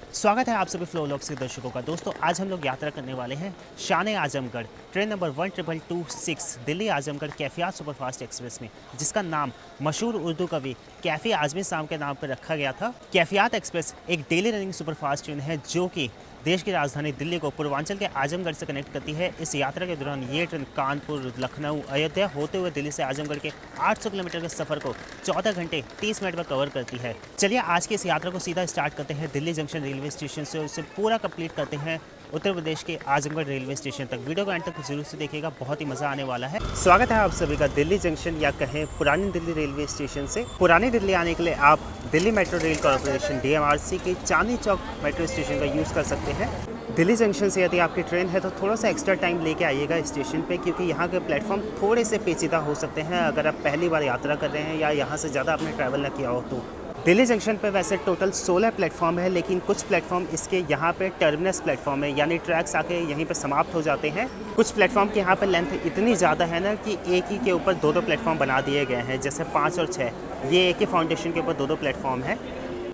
स्वागत है आप सभी फ्लो व्लॉग्स के दर्शकों का। दोस्तों आज हम लोग यात्रा करने वाले हैं शान Azamgarh train number 1226 Delhi Azamgarh Kaifiyat superfast express में, जिसका नाम मशहूर उर्दू कवि कैफी आजमी साहब के नाम पर रखा गया था। कैफियात एक्सप्रेस एक डेली रनिंग सुपरफास्ट ट्रेन है जो कि देश की राजधानी दिल्ली को पूर्वांचल के आजमगढ़ से कनेक्ट करती है। इस यात्रा के दौरान ये ट्रेन कानपुर, लखनऊ, अयोध्या होते हुए दिल्ली से आजमगढ़ के 800 किलोमीटर के सफ़र को 14 घंटे 30 मिनट में कवर करती है। चलिए आज की इस यात्रा को सीधा स्टार्ट करते हैं दिल्ली जंक्शन रेलवे स्टेशन से, उसे पूरा कंप्लीट करते हैं उत्तर प्रदेश के आजमगढ़ रेलवे स्टेशन तक। वीडियो को एंड तक जरूर से देखिएगा, बहुत ही मज़ा आने वाला है। स्वागत है आप सभी का दिल्ली जंक्शन या कहें पुरानी दिल्ली रेलवे स्टेशन से। पुरानी दिल्ली आने के लिए आप Delhi metro rail corporation DMRC के चांदनी चौक मेट्रो स्टेशन का यूज़ कर सकते हैं। दिल्ली जंक्शन से यदि आपकी ट्रेन है तो थोड़ा सा एक्स्ट्रा टाइम लेके आइएगा स्टेशन पे, क्योंकि यहाँ के प्लेटफॉर्म थोड़े से पेचीदा हो सकते हैं अगर आप पहली बार यात्रा कर रहे हैं या यहाँ से ज़्यादा आपने ट्रैवल ना किया हो तो। दिल्ली जंक्शन पे वैसे टोटल 16 प्लेटफॉर्म है, लेकिन कुछ प्लेटफॉर्म इसके यहाँ पे टर्मिनस प्लेटफॉर्म है, यानी ट्रैक्स आके यहीं पे समाप्त हो जाते हैं। कुछ प्लेटफॉर्म के यहाँ पे लेंथ इतनी ज़्यादा है ना कि एक ही के ऊपर दो प्लेटफॉर्म बना दिए गए हैं, जैसे 5 और 6। ये एक ही फाउंडेशन के ऊपर दो प्लेटफॉर्म है।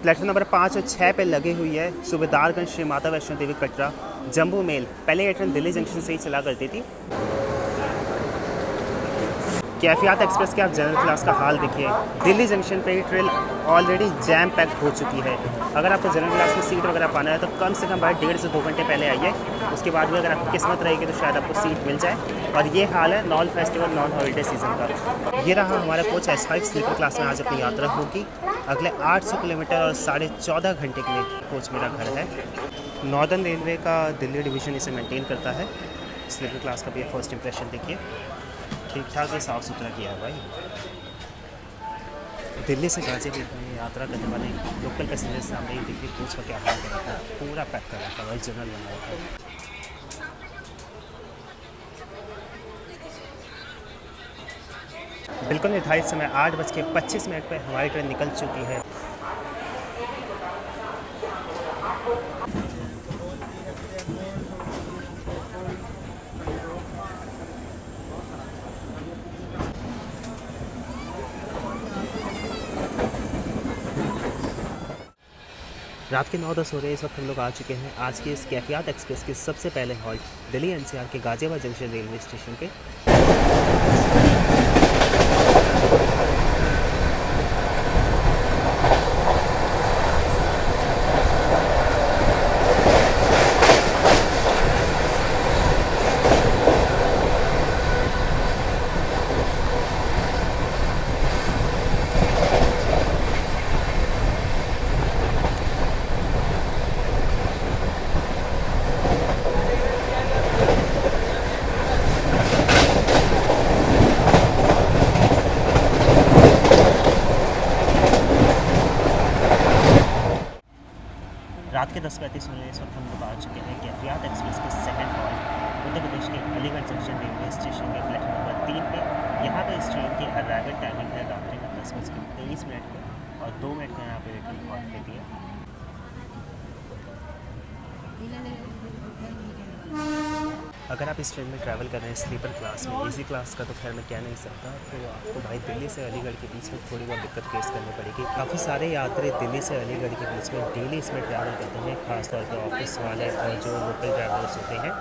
प्लेटफॉर्म नंबर 5 और 6 पे लगी हुई है सूबेदारगंज श्री माता वैष्णो देवी कटरा जम्बू मेल। पहले ये ट्रेन दिल्ली जंक्शन से ही चला करती थी। कैफियात एक्सप्रेस के आप जनरल क्लास का हाल देखिए। दिल्ली जंक्शन पे ही ट्रेन ऑलरेडी जैम पैक हो चुकी है। अगर आपको जनरल क्लास में सीट वगैरह पाना है तो कम से कम भाई 1.5 से 2 घंटे पहले आइए। उसके बाद भी अगर आपकी किस्मत रहेगी तो शायद आपको सीट मिल जाए। और ये हाल है non festival non holiday season का। ये रहा हमारा कोच S5 स्लीपर क्लास में आज अपनी यात्रा होगी। अगले 800 किलोमीटर और 14.5 घंटे के लिए कोच मेरा घर है। नॉर्दर्न रेलवे का दिल्ली डिवीज़न इसे मेंटेन करता है। स्लीपर क्लास का भी फर्स्ट इंप्रेशन देखिए, ठीक ठाक है, साफ़ सुथरा किया है भाई। दिल्ली से गाजीपुर में यात्रा करने वाले लोकल पैसेंजर्स सामने ही देखिए कोच का क्या हाल कर रखा है, पूरा पैक कर रखा है भाई, जनरल बना रखा है। बिल्कुल निर्धारित समय 8:25 पर हमारी ट्रेन निकल चुकी है। रात के 9-10 हो रहे हैं, इस वक्त हम लोग आ चुके हैं आज की इस कैफियात एक्सप्रेस के सबसे पहले हॉल्ट दिल्ली NCR के गाजियाबाद जंक्शन रेलवे स्टेशन के। रात के 10:35 होने इस वक्त हम लोग आ चुके हैं कैफियात एक्सप्रेस के सेकंड हॉल्ट उत्तर प्रदेश के अलीगढ़ जंक्शन रेलवे स्टेशन के प्लेटफॉर्म नंबर 3 पे। यहाँ पे इस ट्रेन की अराइवल टाइमिंग है रात्रि में 10:23 पे और 2 मिनट का यहाँ पे रिटर्न हॉल्ट लेती है। अगर आप इस ट्रेन में ट्रैवल कर रहे हैं स्लीपर क्लास में, एसी क्लास का तो खैर मैं कह नहीं सकता, तो आपको भाई दिल्ली से अलीगढ़ के बीच में थोड़ी बहुत दिक्कत फेस करनी पड़ेगी। काफ़ी सारे यात्री दिल्ली से अलीगढ़ के बीच में डेली इसमें ट्रैवल करते हैं, खासतौर पर ऑफिस वाले और जो लोकल ट्रैवलर्स होते हैं।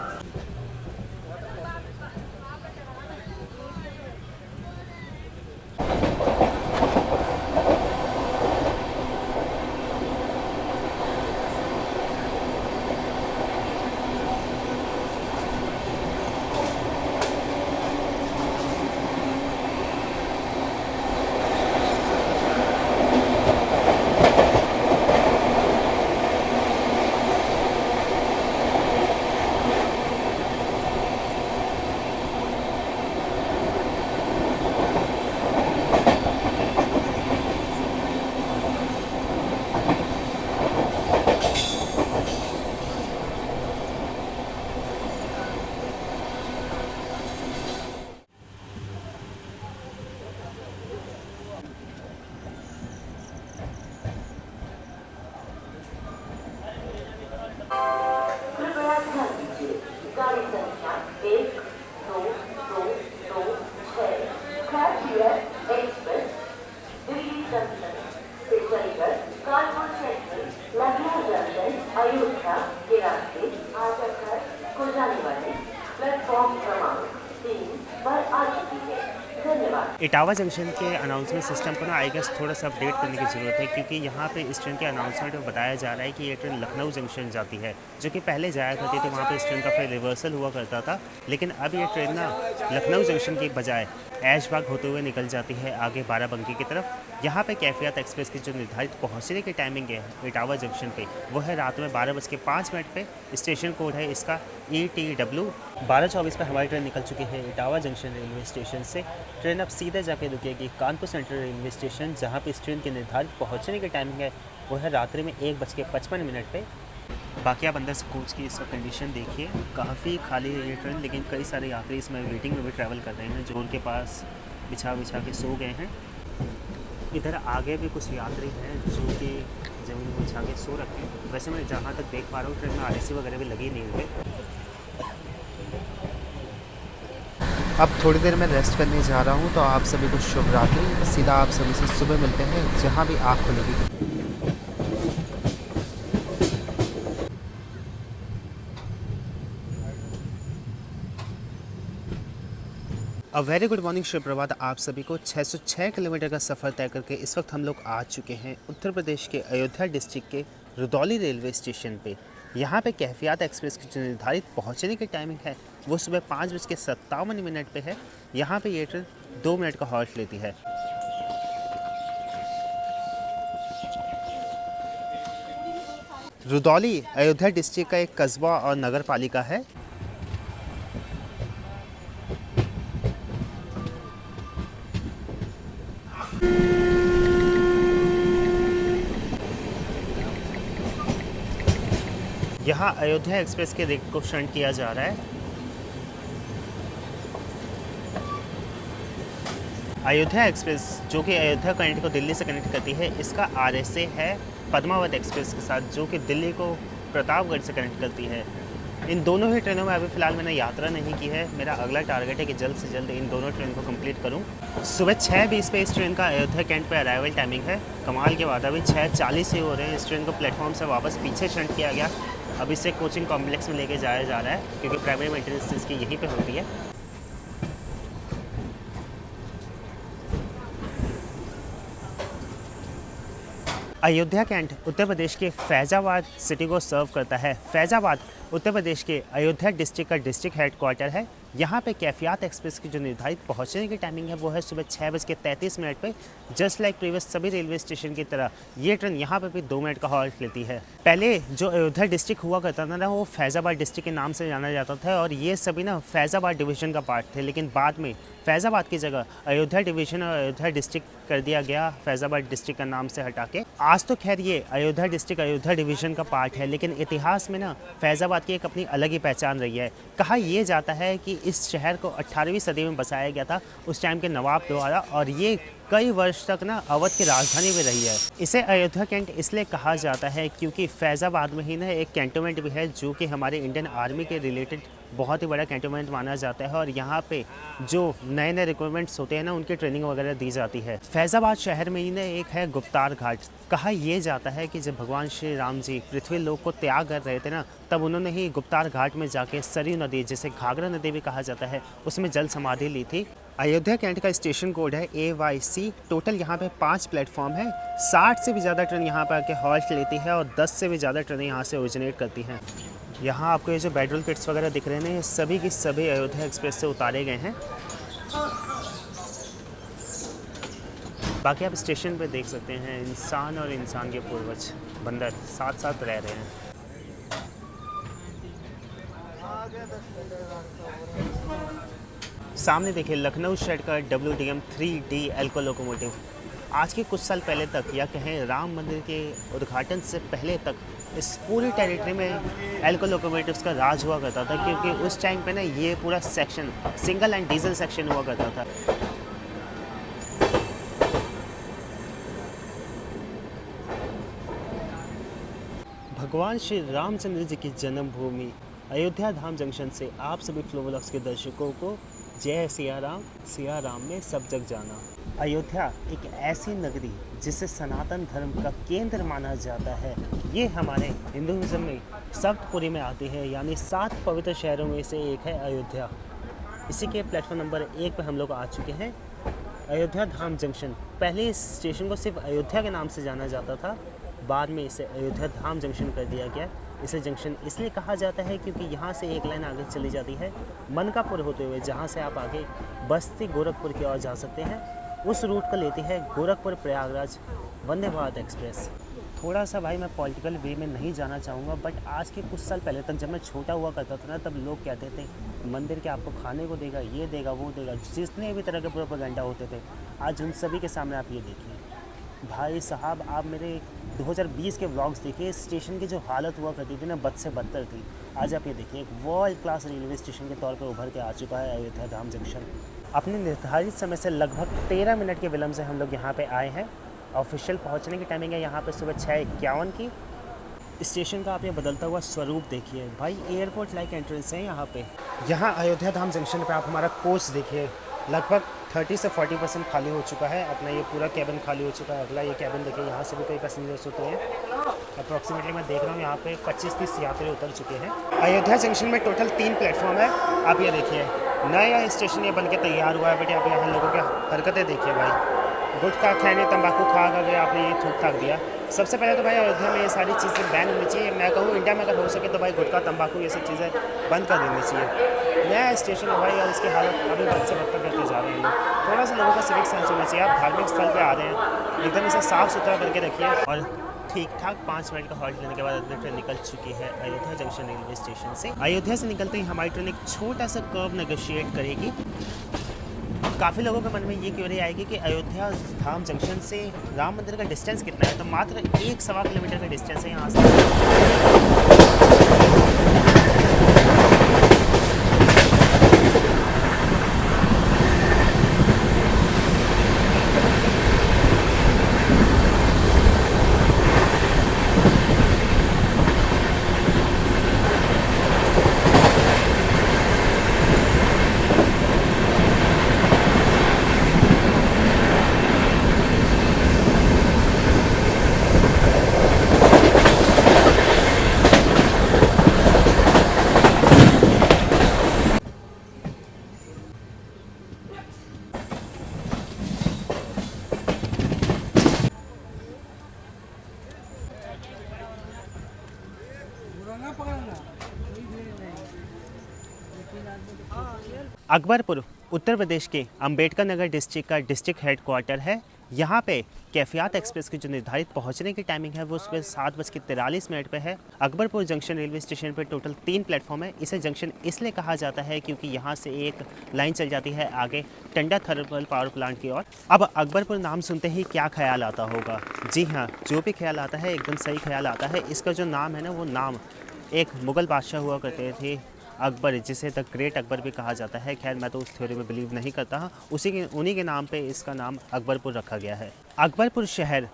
था ये रास्ते आजमगढ़ को जाने वाले प्लेटफॉर्म क्रमांक 3 पर आ चुकी है। धन्यवाद। इटावा जंक्शन के अनाउंसमेंट सिस्टम को ना आई गेस थोड़ा सा अपडेट करने की ज़रूरत है, क्योंकि यहाँ पे इस ट्रेन के अनाउंसमेंट में बताया जा रहा है कि ये ट्रेन लखनऊ जंक्शन जाती है, जो कि पहले जाया करती थी। वहाँ पे इस ट्रेन का फिर रिवर्सल हुआ करता था, लेकिन अब ये ट्रेन ना लखनऊ जंक्शन के बजाय ऐशबाग होते हुए निकल जाती है आगे बाराबंकी की तरफ। यहाँ पे कैफियत एक्सप्रेस की जो निर्धारित पहुँचने की टाइमिंग है इटावा जंक्शन पे, वो है रात में 12:05 पे। स्टेशन कोड है इसका ETW। 12:24 पे हमारी ट्रेन निकल चुकी है इटावा जंक्शन रेलवे स्टेशन से। ट्रेन अब सीधे जाके रुकेगी कानपुर सेंट्रल रेलवे स्टेशन, जहाँ पे इस ट्रेन की निर्धारित पहुँचने की टाइमिंग है वो है रात्रि में 1:55 पे। बाकी आप अंदर से कोच की इस वक्त कंडीशन देखिए, काफ़ी खाली है ये ट्रेन, लेकिन कई सारे यात्री इसमें वेटिंग में भी ट्रैवल कर रहे हैं, जो उनके पास बिछा के सो गए हैं। इधर आगे भी कुछ यात्री हैं जो कि ज़मीन में बिछा के सो रखे हैं। वैसे मैं जहाँ तक देख पा रहा हूँ ट्रेन में RAC वगैरह भी लगी नहीं हुई। अब थोड़ी देर में रेस्ट करने जा रहा हूँ, तो आप सभी को शुभ रात्रि। सीधा आप सभी से सुबह मिलते हैं जहाँ भी आँख खुलेगी। अ वेरी गुड मॉर्निंग, सुप्रभात आप सभी को। 606 किलोमीटर का सफ़र तय करके इस वक्त हम लोग आ चुके हैं उत्तर प्रदेश के अयोध्या डिस्ट्रिक्ट के रुदौली रेलवे स्टेशन पे। यहाँ पे कैफियत एक्सप्रेस की जो निर्धारित पहुँचने की टाइमिंग है वो सुबह 5:57 पे है। यहाँ पे ये ट्रेन 2 मिनट का हॉल्ट लेती है। रुदौली अयोध्या डिस्ट्रिक्ट का एक कस्बा और नगर पालिका है। यहाँ अयोध्या एक्सप्रेस के रेट को शंट किया जा रहा है। अयोध्या एक्सप्रेस जो कि अयोध्या कनेक्ट को दिल्ली से कनेक्ट करती है, इसका RSA है पद्मावत एक्सप्रेस के साथ, जो कि दिल्ली को प्रतापगढ़ से कनेक्ट करती है। इन दोनों ही ट्रेनों में अभी फ़िलहाल मैंने यात्रा नहीं की है। मेरा अगला टारगेट है कि जल्द से जल्द इन दोनों ट्रेन को कंप्लीट करूं। सुबह 6:20 पे इस ट्रेन का अयोध्या कैंट पे अराइवल टाइमिंग है। कमाल के बाद अभी 6:40 ही हो रहे हैं। इस ट्रेन को प्लेटफॉर्म से वापस पीछे शंट किया गया। अब इसे कोचिंग कॉम्प्लेक्स में लेके जाया जा रहा है, क्योंकि प्राइमरी मेंटेनेंस इसकी यहीं पे होती है। अयोध्या कैंट उत्तर प्रदेश के फैज़ाबाद सिटी को सर्व करता है। फैज़ाबाद उत्तर प्रदेश के अयोध्या डिस्ट्रिक्ट का डिस्ट्रिक्ट हेडक्वार्टर है। यहाँ पे कैफियत एक्सप्रेस की जो निर्धारित पहुँचने की टाइमिंग है वो है सुबह 6:33 पे। जस्ट लाइक प्रीवियस सभी रेलवे स्टेशन की तरह ये ट्रेन यहाँ पे भी 2 मिनट का हॉल्ट लेती है। पहले जो अयोध्या डिस्ट्रिक्ट हुआ करता था ना, वो फैज़ाबाद डिस्ट्रिक्ट के नाम से जाना जाता था, और ये सभी ना फैज़ाबाद डिवीज़न का पार्ट थे। लेकिन बाद में फैज़ाबाद की जगह अयोध्या डिवीज़न और अयोध्या डिस्ट्रिक्ट कर दिया गया, फैज़ाबाद डिस्ट्रिक्ट का नाम से हटा के। आज तो खैर ये अयोध्या डिस्ट्रिक्ट अयोध्या डिवीज़न का पार्ट है, लेकिन इतिहास में ना फैज़ाबाद की एक अपनी अलग ही पहचान रही है। कहा यह जाता है कि इस शहर को 18वीं सदी में बसाया गया था उस टाइम के नवाब द्वारा, और ये कई वर्ष तक ना अवध की राजधानी भी रही है। इसे अयोध्या कैंट इसलिए कहा जाता है क्योंकि फैज़ाबाद में ही ना एक कैंटोनमेंट भी है, जो कि हमारे इंडियन आर्मी के रिलेटेड बहुत ही बड़ा कैंटोनमेंट माना जाता है, और यहाँ पे जो नए नए रिक्वायरमेंट्स होते हैं ना, उनकी ट्रेनिंग वगैरह दी जाती है। फैज़ाबाद शहर में ही ना एक है गुप्तार घाट। कहा यह जाता है कि जब भगवान श्री राम जी पृथ्वी लोक को त्याग कर रहे थे ना, तब उन्होंने ही गुप्तार घाट में जाके सरयू नदी, जिसे घाघरा नदी भी कहा जाता है, उसमें जल समाधि ली थी। अयोध्या कैंट का स्टेशन कोड है AYC। टोटल यहाँ पे 5 प्लेटफॉर्म है। 60 से भी ज़्यादा ट्रेन यहाँ पर आके हॉल्ट लेती है, और 10 से भी ज़्यादा ट्रेनें यहाँ से ओरिजिनेट करती हैं। यहाँ आपको ये जो बेडरोल किट्स वगैरह दिख रहे हैं, ये सभी की सभी अयोध्या एक्सप्रेस से उतारे गए हैं। बाकी आप स्टेशन पे देख सकते हैं इंसान और इंसान के पूर्वज बंदर साथ साथ रह रहे हैं। सामने देखिए लखनऊ शेड का WDM 3D एल्को लोकोमोटिव। आज के कुछ साल पहले तक, या कहें राम मंदिर के उद्घाटन से पहले तक, इस पूरी टेरिटरी में एल्को लोकोमोटिव्स का राज हुआ करता था, क्योंकि उस टाइम पे ना ये पूरा section single and diesel section हुआ करता था। भगवान श्री रामचंद्र जी की जन्मभूमि अयोध्या धाम जंक्शन से आप सभी फ्लो व्लॉग्स के दर्शकों को जय सिया राम में सब जग जाना। अयोध्या एक ऐसी नगरी जिसे सनातन धर्म का केंद्र माना जाता है। ये हमारे हिंदुइज्म में सप्तपुरी में आती है, यानी 7 पवित्र शहरों में से एक है अयोध्या। इसी के प्लेटफॉर्म नंबर 1 पर हम लोग आ चुके हैं। अयोध्या धाम जंक्शन, पहले इस स्टेशन को सिर्फ अयोध्या के नाम से जाना जाता था, बाद में इसे अयोध्या धाम जंक्शन कर दिया गया। इसे जंक्शन इसलिए कहा जाता है क्योंकि यहाँ से एक लाइन आगे चली जाती है मनकापुर होते हुए, जहाँ से आप आगे बस्ती गोरखपुर की ओर जा सकते हैं। उस रूट को लेती है गोरखपुर प्रयागराज वंदे भारत एक्सप्रेस। थोड़ा सा भाई मैं पॉलिटिकल वे में नहीं जाना चाहूँगा, बट आज के कुछ साल पहले तक जब मैं छोटा हुआ करता था ना, तब लोग कहते थे मंदिर के आपको खाने को देगा, ये देगा, वो देगा, जितने भी तरह के प्रोपेगेंडा होते थे, आज उन सभी के सामने आप ये देखिए। भाई साहब, आप मेरे 2020 के व्लॉग्स देखिए, स्टेशन की जो हालत हुआ करती थी ना, बद से बदतर थी। आज आप ये देखिए, एक वर्ल्ड क्लास रेलवे स्टेशन के तौर पर उभर के आ चुका है अयोध्या धाम जंक्शन। अपने निर्धारित समय से लगभग 13 मिनट के विलम्ब से हम लोग यहाँ पे आए हैं। ऑफिशियल पहुँचने की टाइमिंग है यहाँ पे सुबह 6:51 की। स्टेशन का आप ये बदलता हुआ स्वरूप देखिए भाई, एयरपोर्ट लाइक एंट्रेंस है यहाँ पे। यहाँ अयोध्या धाम जंक्शन पे आप हमारा कोच देखिए, लगभग 30 से 40% खाली हो चुका है। अपना ये पूरा कैबिन खाली हो चुका है। अगला ये कैबिन देखिए, यहाँ से भी कई पैसेंजर्स होते हैं। अप्रॉक्सीमेटली मैं देख रहा हूँ यहाँ पे 25-30 यात्री उतर चुके हैं। अयोध्या जंक्शन में टोटल 3 प्लेटफॉर्म है। आप ये देखिए, नया स्टेशन ये बन के तैयार हुआ है, बट आप यहाँ लोगों की हरकतें देखिए भाई। गुटखा खाने, तंबाकू खा करके आपने ये थूक थाक दिया। सबसे पहले तो भाई अयोध्या में ये सारी चीज़ें बैन होनी चाहिए। मैं कहूँ इंडिया में अगर हो सके तो भाई गुटखा, तंबाकू, ये सब चीज़ें बंद कर देनी चाहिए। नया स्टेशन है भाई, और इसकी हालत अभी बद से बदतर करते जा रहे हैं लोग। थोड़ा सा लोगों का सिविक सेंस होना चाहिए। आप धार्मिक स्थल पे आ रहे हैं, एकदम इसे साफ़ सुथरा करके रखिए। और ठीक ठाक 5 मिनट का हॉल्ट लेने के बाद अगली ट्रेन निकल चुकी है अयोध्या जंक्शन रेलवे स्टेशन से। अयोध्या से निकलते ही हमारी ट्रेन एक छोटा सा कर्व नेगोशिएट करेगी। काफ़ी लोगों के मन में ये क्वेरी आएगी कि अयोध्या धाम जंक्शन से राम मंदिर का डिस्टेंस कितना है, तो मात्र 1-1.25 किलोमीटर का डिस्टेंस है यहाँ से। अकबरपुर उत्तर प्रदेश के अंबेडकर नगर डिस्ट्रिक्ट का डिस्ट्रिक्ट हेडक्वार्टर है। यहाँ पे कैफियात एक्सप्रेस की जो निर्धारित पहुँचने की टाइमिंग है वो सुबह 7:43 पे है। अकबरपुर जंक्शन रेलवे स्टेशन पर टोटल 3 प्लेटफॉर्म है। इसे जंक्शन इसलिए कहा जाता है क्योंकि यहाँ से एक लाइन चल जाती है आगे टंडा थर्मल पावर प्लांट की ओर। अब अकबरपुर नाम सुनते ही क्या ख्याल आता होगा? जी हाँ, जो भी ख्याल आता है एकदम सही ख्याल आता है। इसका जो नाम है ना, वो नाम एक मुग़ल बादशाह हुआ करते थे अकबर, जिसे द ग्रेट अकबर भी कहा जाता है। खैर मैं तो उस थ्योरी में बिलीव नहीं करता। उन्हीं के नाम पे इसका नाम अकबरपुर रखा गया है। अकबरपुर शहर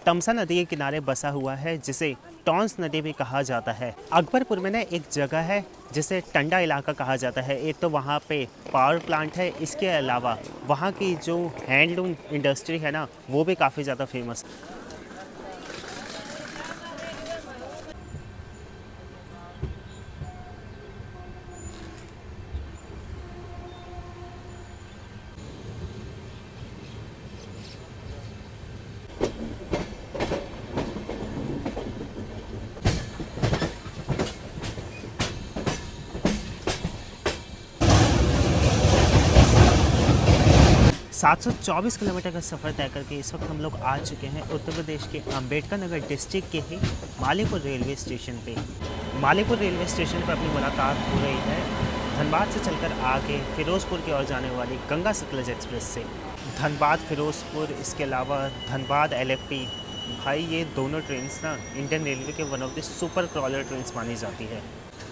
तमसा नदी के किनारे बसा हुआ है, जिसे टॉन्स नदी भी कहा जाता है। अकबरपुर में ना एक जगह है जिसे टंडा इलाका कहा जाता है। एक तो वहाँ पे पावर प्लांट है, इसके अलावा वहाँ की जो हैंडलूम इंडस्ट्री है ना, वो भी काफ़ी ज़्यादा फेमस है। सात 724 किलोमीटर का सफ़र तय करके इस वक्त हम लोग आ चुके हैं उत्तर प्रदेश के अंबेडकर नगर डिस्ट्रिक्ट के ही मालीपुर रेलवे स्टेशन पे। मालीपुर रेलवे स्टेशन पर अपनी मुलाकात हो रही है धनबाद से चलकर आगे फिरोज़पुर की ओर जाने वाली गंगा सतलज एक्सप्रेस से। धनबाद फिरोज़पुर, इसके अलावा धनबाद LFP, भाई ये दोनों ट्रेन्स ना इंडियन रेलवे के one of the super crawler trains मानी जाती है।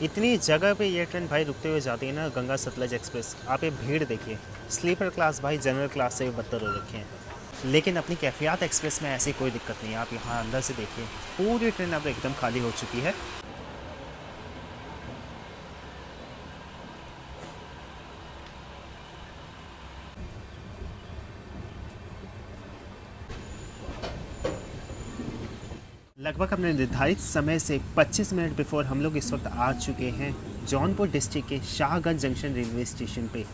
इतनी जगह पे ये ट्रेन भाई रुकते हुए जाती है ना, गंगा सतलज एक्सप्रेस। आप ये भीड़ देखिए, स्लीपर क्लास भाई जनरल क्लास से भी बदतर हो रखे हैं। लेकिन अपनी कैफियात एक्सप्रेस में ऐसी कोई दिक्कत नहीं है। आप यहाँ अंदर से देखिए, पूरी ट्रेन अब एकदम खाली हो चुकी है। लगभग अपने निर्धारित समय से 25 मिनट बिफोर हम लोग इस वक्त आ चुके हैं जौनपुर डिस्ट्रिक्ट के शाहगंज जंक्शन रेलवे स्टेशन पे।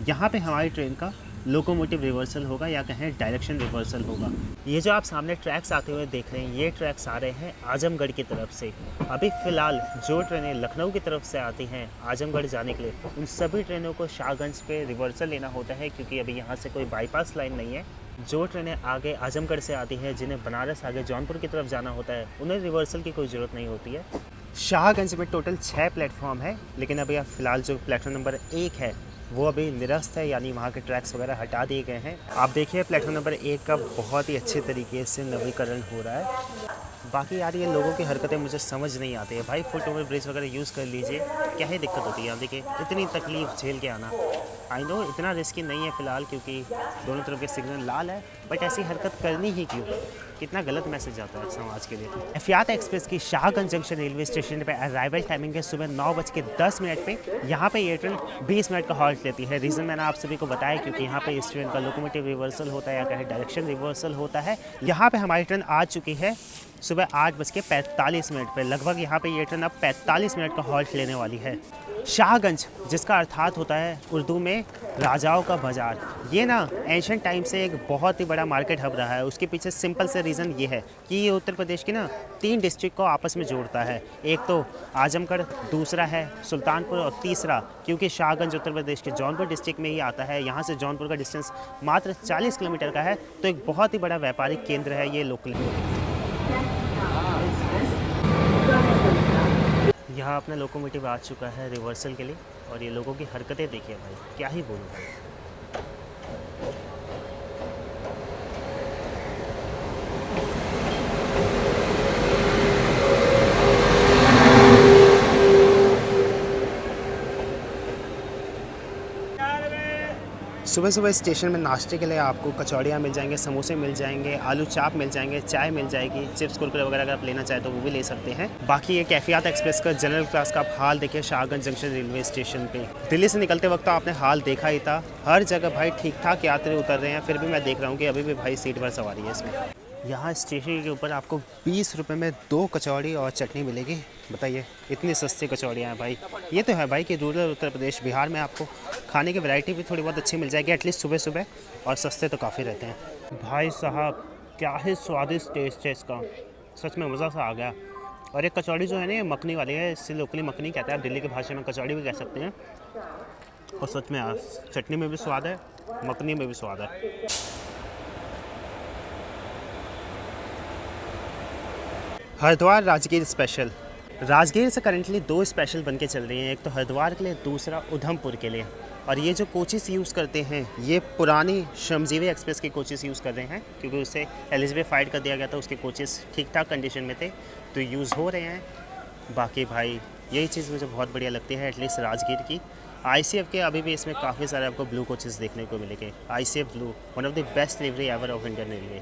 यहाँ पे हमारी ट्रेन का लोकोमोटिव रिवर्सल होगा या कहें डायरेक्शन रिवर्सल होगा। ये जो आप सामने ट्रैक्स आते हुए देख रहे हैं, ये ट्रैक्स आ रहे हैं आजमगढ़ की तरफ से। अभी फ़िलहाल जो ट्रेनें लखनऊ की तरफ से आती हैं आजमगढ़ जाने के लिए, उन सभी ट्रेनों को शाहगंज पे रिवर्सल लेना होता है, क्योंकि अभी यहाँ से कोई बाईपास लाइन नहीं है। जो ट्रेनें आगे आजमगढ़ से आती हैं, जिन्हें बनारस आगे जौनपुर की तरफ जाना होता है, उन्हें रिवर्सल की कोई ज़रूरत नहीं होती है। शाहगंज में टोटल 6 प्लेटफॉर्म है, लेकिन अभी आप फ़िलहाल जो प्लेटफॉर्म नंबर 1 है वो अभी निरस्त है, यानी वहाँ के ट्रैक्स वगैरह हटा दिए गए हैं। आप देखिए प्लेटफॉर्म नंबर 1 का बहुत ही अच्छे तरीके से नवीकरण हो रहा है। बाकी यार ये लोगों की हरकतें मुझे समझ नहीं आती है भाई। फुट ओवर ब्रिज वगैरह यूज़ कर लीजिए, क्या ही दिक्कत होती है। आप देखिए इतनी तकलीफ झेल के आना। आई नो इतना रिस्की नहीं है फ़िलहाल, क्योंकि दोनों तरफ के सिग्नल लाल है, बट ऐसी हरकत करनी ही क्यों? कितना गलत मैसेज आता है समाज के लिए। एफियात एक्सप्रेस की शाहगंज जंक्शन रेलवे स्टेशन पे अराइवल टाइमिंग है सुबह 9:10 पे। यहाँ पे ये ट्रेन 20 मिनट का हॉल्ट लेती है। रीज़न मैंने आप सभी को बताया, क्योंकि यहाँ पे इस ट्रेन का लोकोमोटिव रिवर्सल होता है या कहें डायरेक्शन रिवर्सल होता है। यहाँ पे हमारी ट्रेन आ चुकी है सुबह 8:45 पे। लगभग यहाँ पे ये ट्रेन अब 45 मिनट का हॉल्ट लेने वाली है। शाहगंज, जिसका अर्थात होता है उर्दू में राजाओं का बाज़ार, ये ना एंशिएंट टाइम से एक बहुत ही बड़ा मार्केट हब रहा है। उसके पीछे सिंपल से रीज़न ये है कि ये उत्तर प्रदेश की ना 3 डिस्ट्रिक्ट को आपस में जोड़ता है। एक तो आजमगढ़, दूसरा है सुल्तानपुर और तीसरा क्योंकि शाहगंज उत्तर प्रदेश के जौनपुर डिस्ट्रिक्ट में ही आता है। यहाँ से जौनपुर का डिस्टेंस मात्र 40 किलोमीटर का है, तो एक बहुत ही बड़ा व्यापारिक केंद्र है ये लोकल। यहाँ अपना लोकोमोटिव आ चुका है रिवर्सल के लिए, और ये लोगों की हरकतें देखिए भाई, क्या ही बोलूँ भाई। सुबह सुबह स्टेशन में नाश्ते के लिए आपको कचौड़ियाँ मिल जाएंगे, समोसे मिल जाएंगे, आलू चाप मिल जाएंगे, चाय मिल जाएगी, चिप्स कुरकुरे वगैरह अगर आप लेना चाहें तो वो भी ले सकते हैं। बाकी ये कैफियात एक्सप्रेस का जनरल क्लास का आप हाल देखिए शाहगंज जंक्शन रेलवे स्टेशन पे। दिल्ली से निकलते वक्त तो आपने हाल देखा ही था, हर जगह भाई ठीक ठाक यात्री उतर रहे हैं, फिर भी मैं देख रहा हूँ कि अभी भी भाई सीट भर सवारी है इसमें। यहाँ स्टेशन के ऊपर आपको 20 रुपये में 2 कचौड़ी और चटनी मिलेगी। बताइए इतनी सस्ती कचौड़ियाँ हैं भाई। ये तो है भाई कि रूरल उत्तर प्रदेश बिहार में आपको खाने की वैरायटी भी थोड़ी बहुत अच्छी मिल जाएगी, एटलीस्ट सुबह सुबह, और सस्ते तो काफ़ी रहते हैं। भाई साहब क्या ही स्वादिष्ट टेस्ट है इसका, सच में मज़ा सा आ गया। और एक कचौड़ी जो है ना ये मखनी वाली है, इससे लोकली मखनी कहते हैं, आप दिल्ली की भाषा में कचौड़ी भी कह सकते हैं। और सच में चटनी में भी स्वाद है, मखनी में भी स्वाद है। हरिद्वार राजगीर स्पेशल। राजगीर से करंटली 2 स्पेशल बन के चल रही हैं, एक तो हरिद्वार के लिए, दूसरा उधमपुर के लिए। और ये जो कोचेस यूज़ करते हैं ये पुरानी श्रमजीवी एक्सप्रेस के कोचेस यूज़ कर रहे हैं, क्योंकि उसे एलिजिफाइड कर दिया गया था, उसके कोचेस ठीक ठाक कंडीशन में थे तो यूज़ हो रहे हैं। बाकी भाई यही चीज़ मुझे बहुत बढ़िया लगती है एटलीस्ट राजगीर की। ICF के अभी भी इसमें काफ़ी सारे आपको ब्लू कोचेस देखने को मिलेंगे। ICF blue, one of the best delivery ever of Indian railway.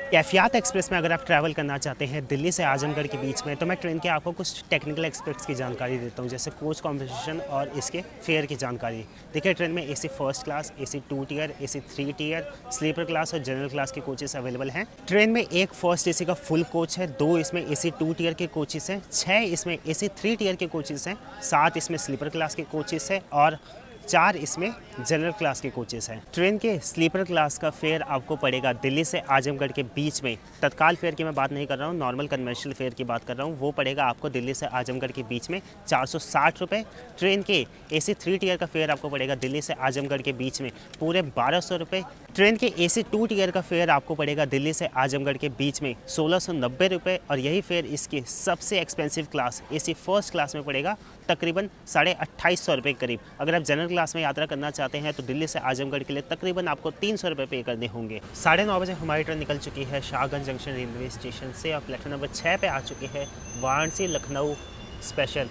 Kaifiyat express में अगर आप ट्रैवल करना चाहते हैं दिल्ली से आजमगढ़ के बीच में, तो मैं ट्रेन के आपको कुछ टेक्निकल एस्पेक्ट्स की जानकारी देता हूं, जैसे कोच कॉम्पोजिशन और इसके फेयर की जानकारी। देखिए ट्रेन में AC first class, AC 2 tier, AC 3 tier, sleeper class और जनरल क्लास के कोचेस अवेलेबल हैं। ट्रेन में एक फर्स्ट AC का फुल कोच है, 2 इसमें AC 2 टियर के कोचेस हैं, 6 इसमें AC 3 टियर के कोचेस हैं, 7 इसमें स्लीपर क्लास के कोचेस हैं और 4 इसमें जनरल क्लास के कोचेस हैं। ट्रेन के स्लीपर क्लास का फेयर आपको पड़ेगा दिल्ली से आजमगढ़ के बीच में, तत्काल फेयर की मैं बात नहीं कर रहा हूँ, नॉर्मल कन्वेंशनल फेयर की बात कर रहा हूँ, वो पड़ेगा आपको दिल्ली से आजमगढ़ के बीच में 460 रुपये। ट्रेन के AC 3 टियर का फेयर आपको पड़ेगा दिल्ली से आजमगढ़ के बीच में पूरे 1200 रुपये। ट्रेन के AC 2 टियर का फेयर आपको पड़ेगा दिल्ली से आजमगढ़ के बीच में 1690 रुपये, और यही फेयर इसके सबसे expensive class AC first class में पड़ेगा तकरीबन 2850 रुपये करीब। अगर आप जनरल क्लास में यात्रा करना चाहते हैं तो दिल्ली से आजमगढ़ के लिए तकरीबन आपको 300 रुपये पे करने होंगे। 9:30 बजे हमारी ट्रेन निकल चुकी है शाहगंज जंक्शन रेलवे स्टेशन से और प्लेटफॉर्म नंबर 6 पे आ चुकी है वाराणसी लखनऊ स्पेशल।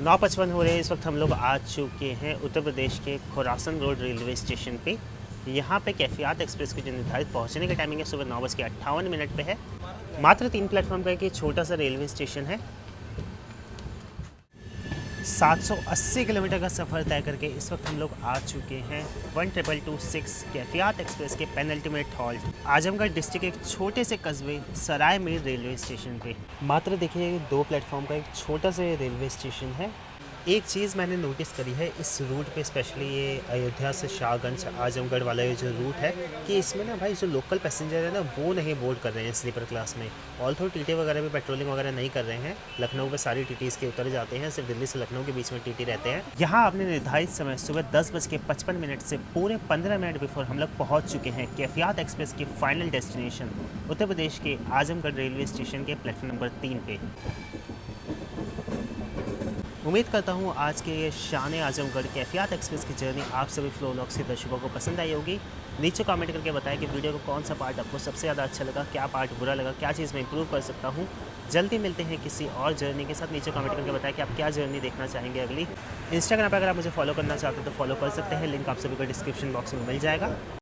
9:55 हो रहे हैं। इस वक्त हम लोग आ चुके हैं उत्तर प्रदेश के खोरासन रोड रेलवे स्टेशन पे। यहाँ पे कैफियात एक्सप्रेस की जो निर्धारित पहुँचने का टाइमिंग है सुबह 9:58 पे है। मात्र 3 प्लेटफॉर्म का एक छोटा सा रेलवे स्टेशन है। 780 किलोमीटर का सफ़र तय करके इस वक्त हम लोग आ चुके हैं 1226 कैफियात एक्सप्रेस के पेनल्टीमेट हॉल्ट आजमगढ़ डिस्ट्रिक्ट के एक छोटे से कस्बे सराय मीर रेलवे स्टेशन पे। मात्र देखिए 2 प्लेटफॉर्म का एक छोटा सा रेलवे स्टेशन है। एक चीज़ मैंने नोटिस करी है इस रूट पे, स्पेशली ये अयोध्या से शाहगंज आजमगढ़ वाला ये जो रूट है, कि इसमें ना भाई जो लोकल पैसेंजर है ना वो नहीं बोर्ड कर रहे हैं स्लीपर क्लास में। ऑल्थो टीटी वगैरह भी पेट्रोलिंग वगैरह नहीं कर रहे हैं। लखनऊ पे सारी टीटीज़ के उतर जाते हैं, सिर्फ दिल्ली से लखनऊ के बीच में टीटी रहते हैं। यहाँ आपने निर्धारित समय सुबह 10:55 से पूरे 15 मिनट बिफोर हम लोग पहुँच चुके हैं कैफियात एक्सप्रेस के फाइनल डेस्टिनेशन उत्तर प्रदेश के आजमगढ़ रेलवे स्टेशन के प्लेटफॉर्म नंबर 3 पे। उम्मीद करता हूँ आज के ये शान आजमगढ़ कैफियात एक्सप्रेस की जर्नी आप सभी फ्लो व्लॉग्स के दर्शकों को पसंद आई होगी। नीचे कमेंट करके बताएं कि वीडियो का कौन सा पार्ट आपको सबसे ज़्यादा अच्छा लगा, क्या पार्ट बुरा लगा, क्या चीज़ मैं इंप्रूव कर सकता हूँ। जल्दी मिलते हैं किसी और जर्नी के साथ। नीचे कमेंट करके बताएं कि आप क्या जर्नी देखना चाहेंगे अगली। इंस्टाग्राम पर अगर आप मुझे फॉलो करना चाहते हो तो फॉलो कर सकते हैं, लिंक आप सभी को डिस्क्रिप्शन बॉक्स में मिल जाएगा।